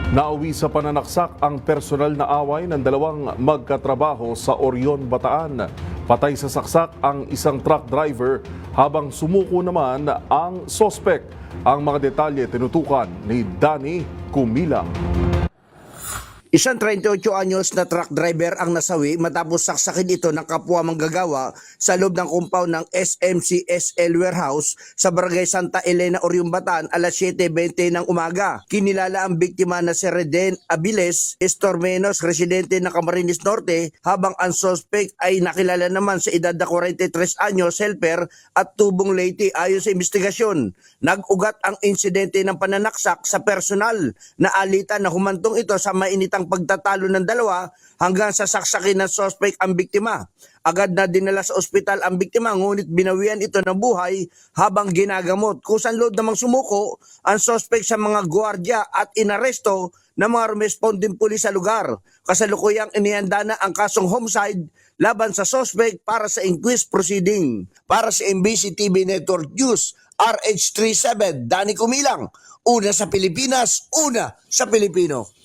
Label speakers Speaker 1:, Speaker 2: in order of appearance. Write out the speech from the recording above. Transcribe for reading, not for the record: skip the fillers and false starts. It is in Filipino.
Speaker 1: Nauwi sa pananaksak ang personal na away ng dalawang magkatrabaho sa Orion, Bataan. Patay sa saksak ang isang truck driver habang sumuko naman ang sospek. Ang mga detalye tinutukan ni Danny Kumilang.
Speaker 2: Isang 38 anyos na truck driver ang nasawi matapos saksakin ito ng kapwa manggagawa sa loob ng compound ng SMCSL Warehouse sa Barangay Santa Elena, Orion, Bataan alas 7:20 ng umaga. Kinilala ang biktima na si Reden Abiles Estormenos, residente ng Camarines Norte, habang ang suspect ay nakilala naman sa edad na 43 anyos, helper at tubong Leyte. Ayon sa investigasyon, nag-ugat ang insidente ng pananaksak sa personal na alitan na humantong ito sa mainitang pagtatalo ng dalawa hanggang sa saksakin ng suspect ang biktima. Agad na dinala sa ospital ang biktima, ngunit binawian ito ng buhay habang ginagamot. Kusang loob namang sumuko ang suspect sa mga gwardiya at inaresto ng mga responding pulis sa lugar. Kasalukuyang inihanda na ang kasong homicide laban sa suspect para sa inquest proceeding. Para sa MBC TV Network News, RH37, Danny Kumilang, una sa Pilipinas, una sa Pilipino.